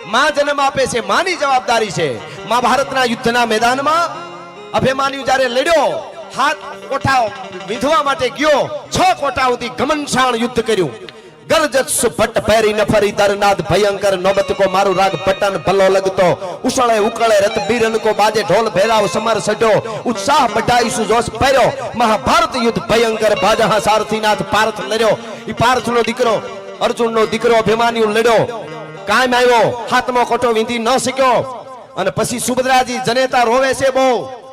માં જન્મ આપે છે, માની જવાબદારી છે. મહાભારતના યુદ્ધના મેદાનમાં અભિમાન્યુ જ્યારે લડ્યો, હાથ કોઠા વિંધવા માટે ગયો, 6 કોઠા સુધી ઘમનશાણ યુદ્ધ કર્યું. ગરજત સુભટ પહેરી નફરી દરનાદ ભયંકર નોબત કો મારું રાગ પટન ભલો લગતો ઉસળે ઉકળે રત બીરન કો બાજે ઢોલ ભેરાવ સમર સડ્યો ઉત્સાહ બઢાઈ સુજોશ ભર્યો મહાભારત યુદ્ધ ભયંકર બાજા સારથીનાથ પાર્થ લડ્યો. ઈ પાર્થનો દીકરો અર્જુનનો દીકરો અભિમાન્યુ લડ્યો, કામ આવ્યો, હાથમાં કોઠો વીંધી ન શક્યો. અને પછી સુભદ્રાજી જનેતા રોવે છે,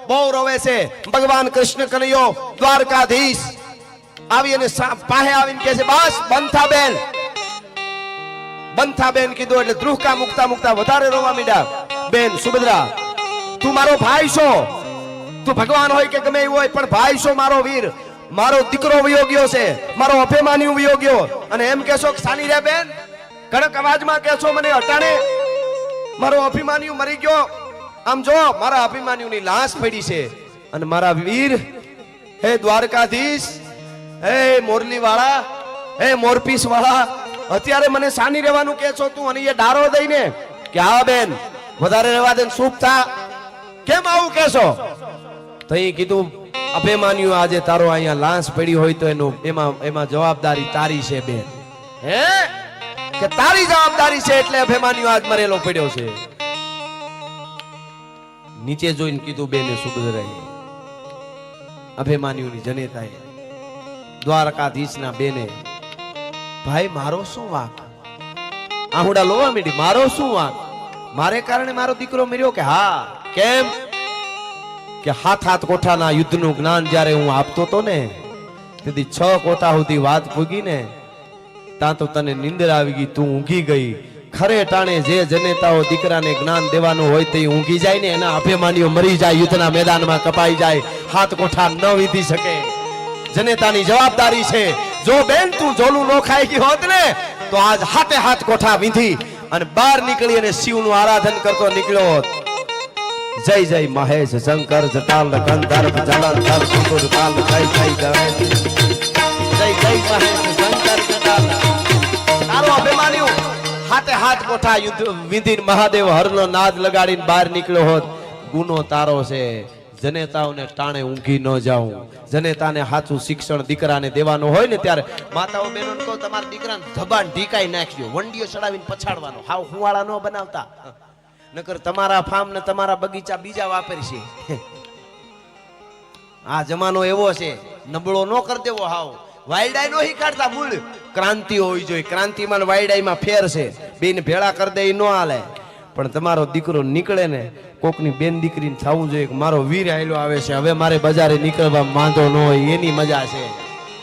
બહુ રોવે છે. ભગવાન કૃષ્ણ કનૈયો દ્વારકાધીશ આવી અને પાસે આવીને કહે છે, બસ બંથા બેન કીધું એટલે ધ્રુવકા મુકતા વધારે રોવા માંડ્યા. બેન સુભદ્રા, તું મારો ભાઈ છો, તું ભગવાન હોય કે ગમે એવું હોય, પણ ભાઈ છો, મારો વીર, મારો દીકરો વયો ગયો છે, મારો અભિમાન્યુ વયો ગયો. અને એમ કહેશો કે સાની રે બેન, કડક અવાજમાં કહેશો મને અટાણે મારો અભિમાન્યુ મરી ગયો. આમ જો મારા અભિમાન્યુની લાશ પડી છે. અને મારા વીર, હે દ્વારકાધીશ, હે મોરલી વાળા, હે મોરપીસ વાળા, અત્યારે મને સાની રહેવાનું કે છો તું? અને એ ડારો દઈને કે હા બેન વધારે રહેવા દે, સૂપ થા, કેમ આવું કેશો? તો એ કીધું, અભિમાન્યુ આજે તારો અહીંયા લાશ પડી હોય તો એમાં જવાબદારી તારી છે બેન. હે કે તારી જવાબદારી છે એટલે અભિમાન્યુ આજ મરેલો પડ્યો છે. નીચે જોઈને કીધું બેને સુભદ્રાએ, અભિમાન્યુની જનેતાએ, દ્વારકાધીશના બેને, ભાઈ મારો શું વાંક? આહુડા લોવા મીડી, મારો શું વાંક? મારે કારણે મારો દીકરો મર્યો? કે હા. કેમ? કે હાથ કોઠાના યુદ્ધનું જ્ઞાન જ્યારે હું આપતો તો ને, તેથી 6 કોઠા સુધી વાત પૂગી ને, ત્યાં તો તને નિંદર આવી ગઈ, તું ઊંઘી ગઈ. ખરે ટાણે જે જનેતાઓ દીકરાને જ્ઞાન દેવાનું હોય તે ઊંઘી જાય ને, એના અભિમાન્યુ મરી જાય, યુદ્ધના મેદાનમાં કપાઈ જાય, હાથ કોઠા ન વીધી શકે. જનેતાની જવાબદારી છે. જો બેન તું જોલું ન ખાઈ ગઈ હોત ને, તો આજ હાથ કોઠા વીંધી અને બહાર નીકળી અને શિવનું આરાધન કરતો નીકળ્યો હોત. જય જય મહેશ શંકર જટાલ ગંધર્વ જલંધર સુંદર કાલ જય જય જય જય મહેશ શંકર જટાલ. તારો અભિમાન્યુ હાથ કોઠા યુદ્ધ વિંધીને મહાદેવ હરનો નાદ લગાડીને બહાર નીકળ્યો હોત. ગુનો તારો છે. જનેતાઓને ટાણે ઊંઘી ન જાઉં, જનેતાને સાચું શિક્ષણ દીકરાને દેવાનું હોય ને, ત્યારે માતાઓ બહેનોને કહો, તમારા દીકરાને ધબાન ઢીકાઈ નાખજો, વંડીઓ ચડાવીને પછાડવાનો, હાવ હુવાળા ન બનાવતા, નકર તમારા ફાર્મ ને તમારા બગીચા બીજા વાપરશે. આ જમાનો એવો છે, નબળો ન કરી દેવો. હાવ વાયડાઈ નો શીખાડતા, મૂળ ક્રાંતિ હોવી જોઈએ. ક્રાંતિમાં વાયડાઈમાં ફેર છે, બેન ભેળા કરી દે ન હાલે. પણ તમારો દીકરો નીકળે ને, કોકની બેન દીકરીને થવું જોઈએ કે મારો વીર આયલો આવે છે, હવે મારે બજારે નીકળવા માંદો ન હોય, એની મજા છે.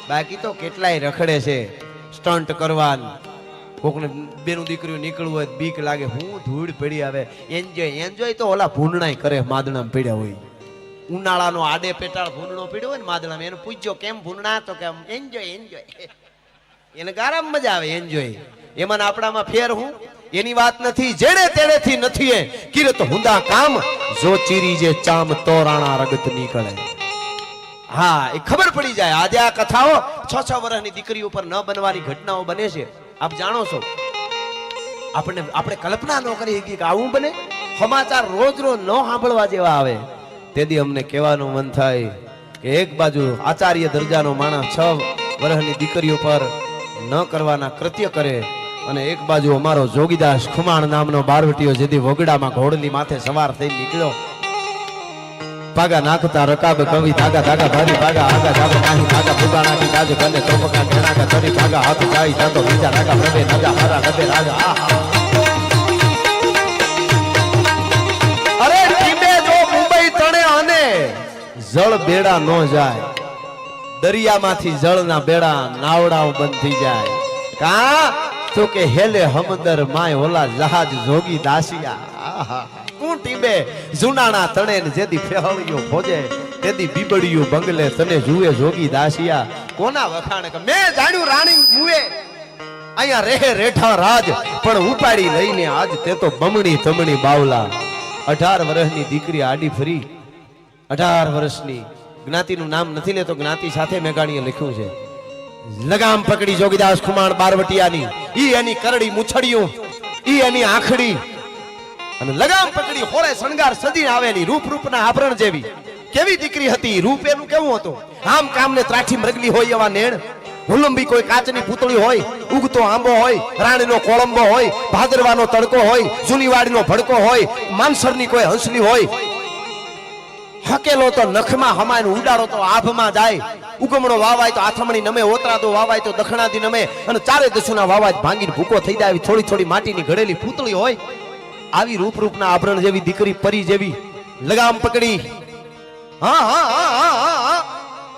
બાકી તો કેટલાય રખડે છે સ્ટન્ટ કરવા. કોકને બેનું દીકરીઓ નીકળવું હોય બીક લાગે, હું ધૂળ પડી આવે. એન્જોય તો ઓલા ભૂંડણાય કરે, માદણામાં પડ્યા હોય. ઉનાળાનો આડે પેટાળ ભૂંડણો પડ્યો હોય ને માદણામાં, એને પૂછજો કેમ ભૂંડણા, તો કે એન્જોય. એને ગારામ મજા આવે, એન્જોય. એમાં આપણામાં ફેર હું? એની વાત નથી. જેડે તેડેથી નથી કિરત હુંદા કામ, જો ચીરી જે ચામ તો રાણા રગત નીકળે. હા, એ ખબર પડી જાય. આજે આ કથાઓ 6 વર્ષની દીકરીઓ પર ન બનવાની ઘટનાઓ બને છે. આપ જાણો છો, આપણે કલ્પના ન કરી કે આવું બને. સમાચાર રોજ ન સાંભળવા જેવા આવે. તેથી અમને કહેવાનું મન થાય કે એક બાજુ આચાર્ય દરજાનો માણસ 6 વર્ષની દીકરીઓ પર ન કરવાના કૃત્ય કરે, અને એક બાજુ અમારો જોગીદાસ ખુમાણ નામનો બારવટીયો જેથી વગડામાં ઘોડલી માથે સવાર થઈ નીકળ્યો. પાગા નાખતા રકાબ કવિ ધાગા ધાગા ભારી પાગા આગા જાગો કાહી ધાગા ફુગાણાથી તાજ કને ચોપકા ઘેણાકા તરી ભાગા હાથ જાય જાતો બીજા રાગા પ્રભે નગા હારા નબે રાગા. અરે ટીમે જો મુંબઈ તણે અને જળ બેડા ન જાય, દરિયામાંથી જળના બેડા નાવડાઓ બંધ થઈ જાય. કા તો કે હેલે હમદર માય ઓલા જહાજ જોગી દાસિયા. તું ટીબે જુનાણા તણે જેદી ફેહળિયો ભોજે તેદી બીબડિયું બંગલે તને જુએ જોગી દાસિયા. કોના વખાણ કે મેં જાણ્યું રાણી મુએ અહીંયા રહે રેઠા રાજ, પણ ઉપાડી લઈને આજ તે તો બમણી તમણી બાવલા. 18 વર્ષની દીકરી આડી ફરી, 18 વર્ષની. જ્ઞાતિનું નામ નથી લેતો, જ્ઞાતિ સાથે મેઘાણીએ લખ્યું છે. લગામ પકડી જોગીદાસ ખુમાણ બારવટિયાની, ઈ એની કરડી મુછડિયું, ઈ એની આંખડી અને લગામ પકડી હોળે શણગાર સજીને આવેલી રૂપના આભરણ જેવી કેવી દીકરી હતી. રૂપ એનું કેવું હતું? આમ કામને ત્રાઠી મરગલી હોય એવા નેણ, હુલંબી કોઈ કાચની પૂતળી હોય, ઉગતો આંબો હોય, રાણીનો કોળંબો હોય, ભાદરવાનો તડકો હોય, જૂનીવાડીનો ભડકો હોય, માનસરની કોઈ હંસલી હોય, હકેલો તો નખમાં હમાય, ઉડાડો તો આભમાં જાય, ઉગમણો વાવાય તો આથમણી નમે, ઓતરાદો વાવાય તો દખણાથી નમે, અને ચારે દસુના વાવાય ભાંગીને ભૂકો થઈ જાય થોડી થોડી માટીની ઘડેલી પૂતળી હોય. આવી રૂપના આભરણ જેવી દીકરી, પરી જેવી લગામ પકડી હા હા હા હા હા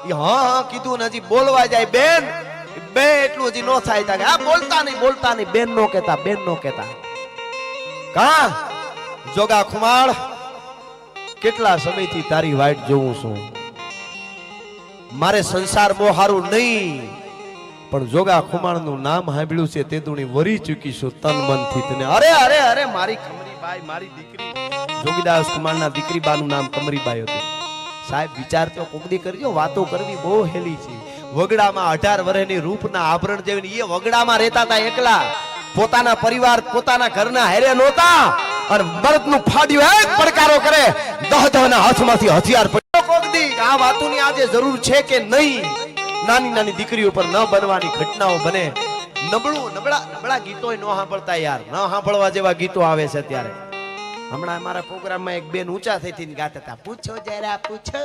હા કીધું ને હજી બોલવા જાય બેન, બે એટલું હજી નો થાય તા આ બોલતા નહીં બેન નો કહેતા, બેન નો કહેતા. કા જોગા ખુમાળ, કેટલા સમયથી તારી વાટ જોઉં છું. મારે સંસાર બહુ હારું નહીં, પણ જોગા ખુમાળ નું નામ સાંભળ્યું છે તે તું વરી ચૂકી છું તન મન થી તને. અરે અરે અરે મારી કમરીબાઈ, મારી દીકરી જોગીદાસ કુમાર ના દીકરી બા નું નામ કમરીબાઈ હતું. સાહેબ વિચાર તો કોકદી કરજો, વાતો કરવી બહુ હેલી છે. વગડામાં 18 વર્ષની રૂપના આભરણ જેવી એ વગડામાં રહેતા હતા એકલા, પોતાના પરિવાર પોતાના ઘરના હેરે નહોતા, અને મર્દનું ફાડ્યું એક પડકારો કરે, દહના હાથમાંથી હથિયાર પડ્યો. કોકદી આ વાતોની આજે જરૂર છે કે નહીં? નાની નાની દીકરીઓ પર ન બનવાની ઘટનાઓ બને. નબળા ગીતો ન સાંભળતા યાર, ન સાંભળવા જેવા ગીતો આવે છે અત્યારે. હમણાં અમારા પ્રોગ્રામમાં એક બેન ઊંચા થઈને ગાતા હતા, પૂછો જરા પૂછો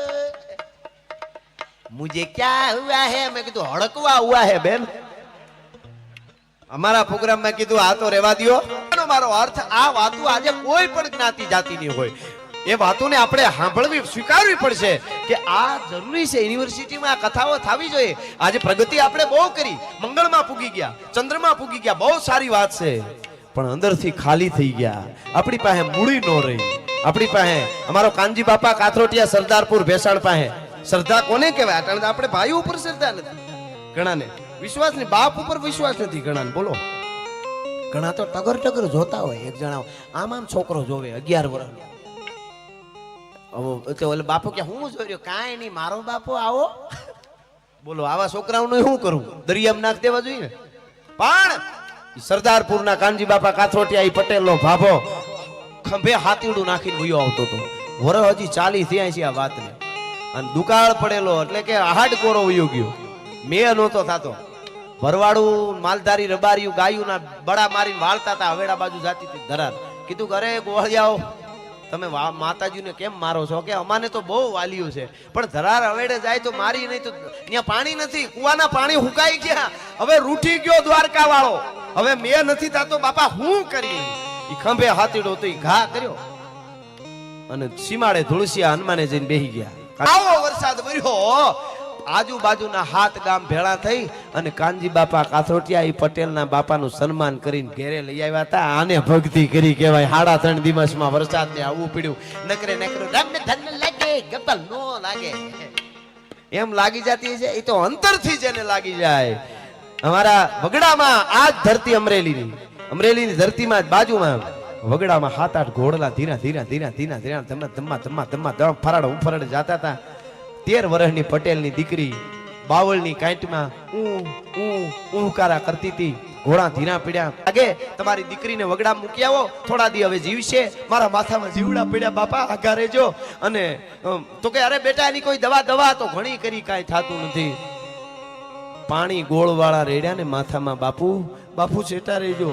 મુझे क्या हुआ है. મેં કીધું હડકવા હુઆ હે બેન. અમારા પ્રોગ્રામમાં કીધું આ તો રહેવા દો. મારો અર્થ આ વાતો આજે કોઈ પણ જ્ઞાતિ જાતિની હોય એ વાતોને આપણે સાંભળવી સ્વીકારવી પડશે કે આ જરૂરી છે. યુનિવર્સિટીમાં કથાઓ થવી જોઈએ. આજે પ્રગતિ આપણે બહુ કરી, મંગળમાં પૂગી ગયા, ચંદ્રમાં પૂગી ગયા, બહુ સારી વાત છે, પણ અંદરથી ખાલી થઈ ગયા. આપણી પાસે મૂડી ન રહી. આપણી પાસે અમારો કાનજી બાપા કાથરોટિયા સરદારપુર ભેસાણ પાસે શ્રદ્ધા કોને કહેવાય? આપણે ભાઈ ઉપર શ્રદ્ધા નથી, ઘણાને વિશ્વાસ નહીં, બાપ ઉપર વિશ્વાસ નથી ઘણાને. બોલો, ઘણા તો ટગર જોતા હોય. એક જણા આમ છોકરો જોવે 11 વર્ષનો, ઓલે બાપુ કે હું જોઈ કાંઈ નહીં મારો બાપુ આવો. બોલો આવા છોકરાઓનું શું કરું? દરિયામાં નાખ દેવા જોઈએ ને. પણ સરદારપુરના કાનજી બાપા કાથરોટિયા પટેલ નો ભાભો ખંભે હાથીડું નાખીને વયો આવતો હતો. વરસ હજી 40 થયા છે આ વાતને, અને દુકાળ પડેલો એટલે કે હાડ કોરો વયો ગયો. મેં નહોતો થતો. ભરવાડું માલધારી રબારીયું ગાયું ના બડા મારીને વાળતા હતા. હવેડા બાજુ જાતી હતી ધરાર. કીધું ઘરે ગોળિયાઓ તમે માતાજીને કેમ મારો છો? કે અમાને તો બહુ વાલીઓ છે, પણ ધરાર હવેડે જાય તો મારી નહીં, તો ત્યાં પાણી નથી, કુવાના પાણી હુકાઈ ગયા. હવે રૂઠી ગયો દ્વારકા વાળો, હવે મેં નથી થતો બાપા હું કરી. ઈ ખંભે હાથીડો તો ઈ ઘા કર્યો અને સીમાડે ધુળસિયા હનુમાને જઈને બેહી ગયા. આવો વરસાદ વર્યો, આજુબાજુના 7 ગામ ભેળા થઈ અને કાનજી બાપા કાથરોટિયા પટેલના બાપાનું સન્માન કરીને ઘેરે લઈ આવ્યા હતા. આને ભક્તિ કરી કહેવાય. 3.5 દિવસમાં વરસાદને આવવું પડ્યું. નકરે રમ ધન લાગે ગપલ નો લાગે એમ લાગી જતી છે. એ તો અંતરથી જેને લાગી જાય. અમારા વગડામાં આ જ ધરતી અમરેલીની ધરતીમાં જ બાજુમાં વગડામાં 7-8 ઘોડલા ધીરા ફરાડ ઉફરાડ જતા હતા. 13 વર્ષની પટેલની દીકરી બાવળની કાંટમાં ઉકારા કરતી હતી. ઘોડા ધીરા પીડ્યા. લાગે તમારી દીકરીને વગડા મૂકી આવો, થોડા દી હવે જીવશે. મારા માથામાં જીવડા પડ્યા બાપા, આગા રહેજો. અને તો કે અરે બેટા એની કોઈ દવા તો ઘણી કરી, કાંઈ થતું નથી. પાણી ગોળવાળા રેડ્યા ને માથામાં. બાપુ છેટા રહેજો.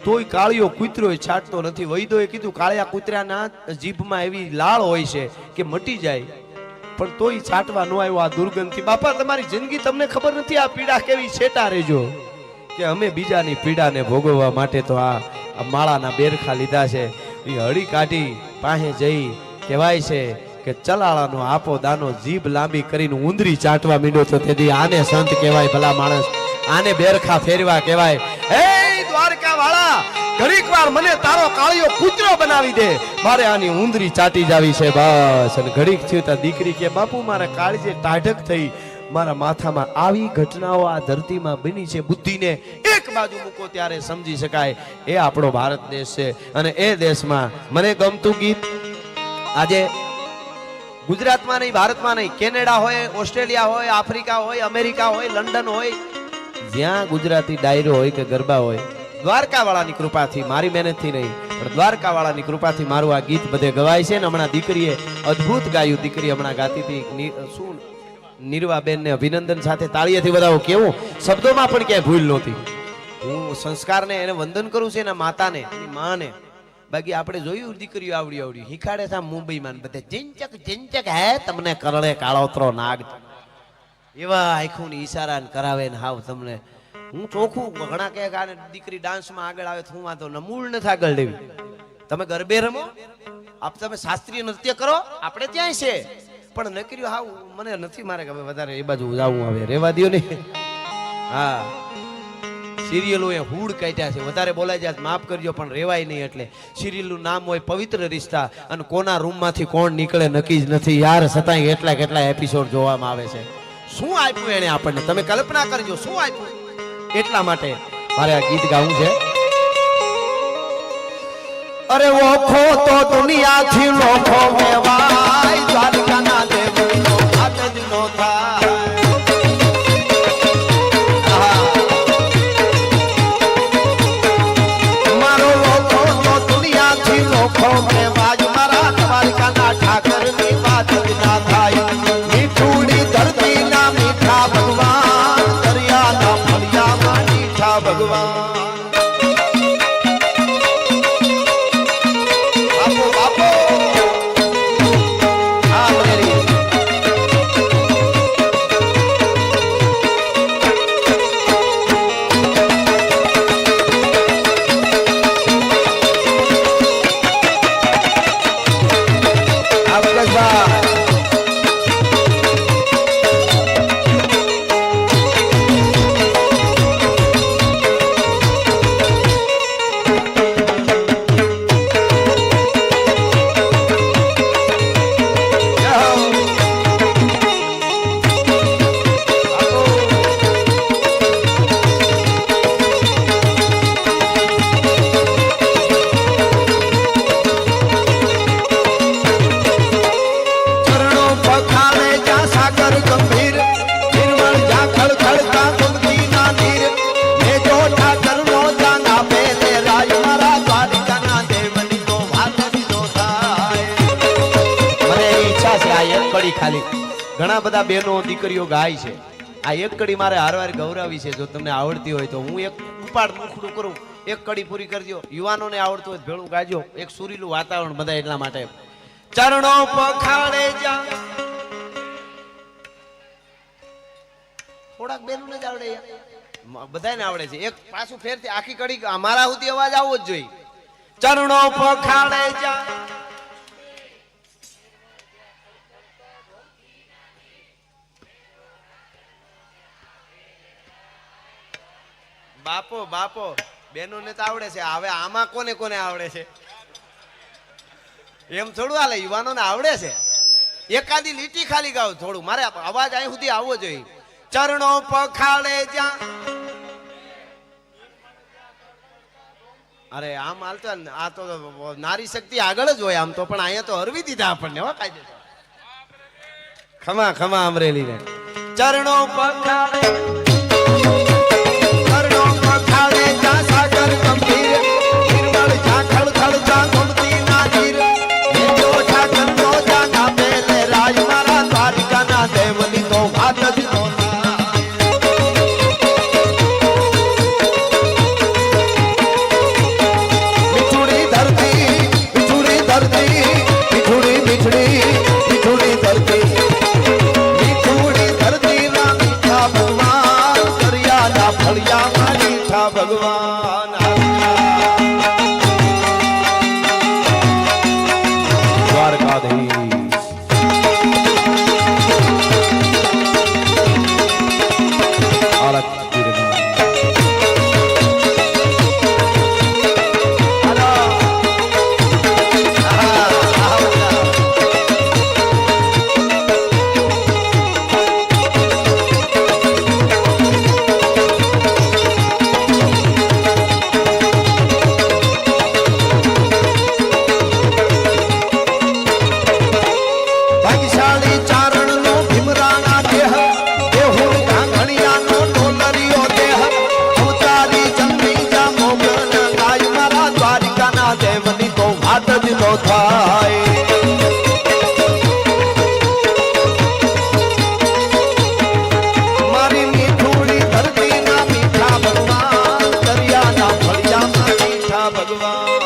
તોય કાળિયો કૂતરો છાટતો નથી. વૈદોએ કીધું કાળિયા કૂતરાના જીભમાં એવી લાળ હોય છે કે મટી જાય, પણ તોય છાટવા ન આવ્યો આ દુર્ગંધથી. બાપા તમારી જિંદગી તમને ખબર નથી આ પીડા કેવી, છેટા રહેજો. કે અમે બીજાની પીડાને ભોગવવા માટે તો આ માળાના બેરખા લીધા છે. એ હળી કાઢી પાસે જઈ કહેવાય છે કે ચલાળાનો આપો દાનો જીભ લાંબી કરીને ઉંદરી ચાટવા માંડ્યો તો તેથી આને સંત કહેવાય. ભલા માણસ, આને બેરખા ફેરવા કહેવાય. હે દ્વારકા વાળા, ઘડીક વાર મને તારો કાળિયો કૂતરો બનાવી દે, મારે આની ઉંદરી ચાટી જાવી છે બસ. અને ઘડીક થયું તા દીકરી કે બાપુ મારા કાળજે ટાઢક થઈ, મારા માથામાં આવી ઘટનાઓ આ ધરતીમાં બની છે. બુદ્ધિને એક બાજુ મૂકો ત્યારે સમજી શકાય એ આપણો ભારત દેશ છે. અને એ દેશમાં મને ગમતું ગીત આજે ગુજરાતમાં નહીં, ભારતમાં નહીં, કેનેડા હોય, ઓસ્ટ્રેલિયા હોય, આફ્રિકા હોય, અમેરિકા હોય, લંડન હોય, જ્યાં ગુજરાતી ડાયરો હોય કે ગરબા હોય, દ્વારકા વાળાની કૃપાથી, મારી મહેનતથી નહીં, પણ દ્વારકા વાળાની કૃપાથી મારું આ ગીત બધે ગવાય છે ને હમણાં દીકરીએ અદ્ભુત ગાયું. દીકરી હમણાં ગાતી હતી શું નીરવાબેન ને અભિનંદન સાથે તાળીએથી વધાવો. કેવું શબ્દોમાં પણ ક્યાંય ભૂલ નહોતી. હું સંસ્કારને એને વંદન કરું છું એના માતાને એની માને. બાકી આપણે જોયું દીકરીઓ આવડી હિખાડે છે મુંબઈમાં બધે ચિંચક હે તમને કરળે કાળોતરો નાગ એવા આંખું ની ઈશારા કરાવે ને હાવ તમને હું ચોખ્ખું ઘણા કહે કે દીકરી ડાન્સમાં આગળ આવે હું વાંધો ન મૂળ નથી આગળ લેવી. તમે ગરબે રમો તમે શાસ્ત્રીય નૃત્ય કરો આપણે ત્યાં છે પણ નકર્યું હાવ મને નથી મારે કે વધારે એ બાજુ જવું આવે રેવા દો ને. હા સિરિયલો એ હૂડ કાઢ્યા છે વધારે બોલાય જાય માફ કરજો પણ રેવાય નહીં. એટલે સિરિયલનું નામ હોય પવિત્ર રિશ્તા અને કોના રૂમમાંથી કોણ નીકળે નક્કી જ નથી યાર. છતાંય કેટલા એપિસોડ જોવામાં આવે છે. શું આપ્યું એને આપણને તમે કલ્પના કરજો શું આપ્યું. એટલા માટે મારે આ ગીત ગાવું છે. અરે ઓખો તો દુનિયાથી લોખો મેવાય દ્વારકાના દેવનો હાથ જ નો થાય. મારો લોખો તો દુનિયાથી લોખો મેવાય મારા દ્વારકાના ઠાકરની વાત જ ના થાય. મીઠુડી ધરતી ના મીઠા ભગવાન દરિયાના ફળિયામાં મીઠા ભગવાન. ખાલી ઘણા બધા બહેનો દીકરીઓ ગાય છે. આ એક કડી મારે હારવાર ગૌરાવી છે. જો તમને આવડતી હોય તો હું એક ઉપાડ મુખડું કરું એક કડી પૂરી કરજો. યુવાનોને આવડતું હોય ભેળું ગાજો. એક સુરીલું વાતાવરણ બધા એટલા માટે. ચરણો પખાડે જા થોડાક બહેનોને જ આવડે બધાને આવડે છે. એક પાછું ફેરથી આખી કડી અમારા સુધી અવાજ આવવો જ જોઈએ. ચરણો પખાડે જા બાપો બેનો ને તો આવડે છે. હવે આમાં કોને કોને આવડે છે એમ થોડું હાલે. યુવાનો ને આવડે છે. એકાદી લીટી ખાલી ગાવ થોડું મારે અવાજ અહીં સુધી આવવો જોઈએ. ચરણો પખાડે જા અરે આમ હાલતો આ તો નારી શક્તિ આગળ જ હોય આમ તો પણ અહીંયા તો હરવી દીધા આપણને હો કાયદે. ખમા અમરેલી ને ચરણો પખાડે ભગવાન દ્વારકાધીશ નો થાય મારી મીઠુડી ધરતીના મીઠા ભગવાન દરિયાના ફળિયામાં મીઠા ભગવાન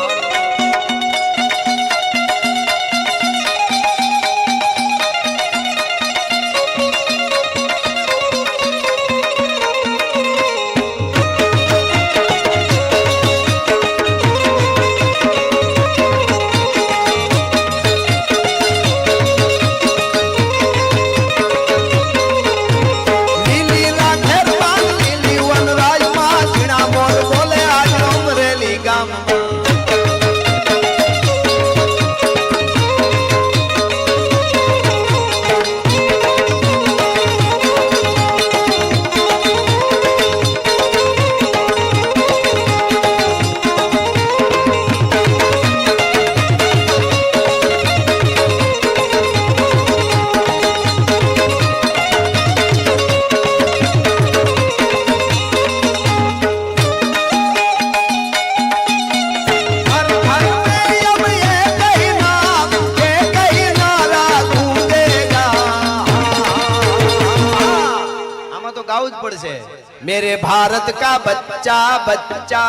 मेरे भारत का बच्चा बच्चा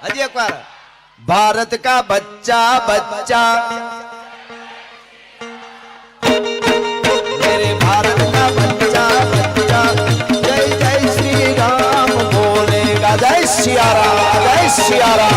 हजी एक बार भारत का बच्चा बच्चा मेरे भारत का बच्चा बच्चा जय जय श्री राम बोलेगा जय सिया राम जय सिया राम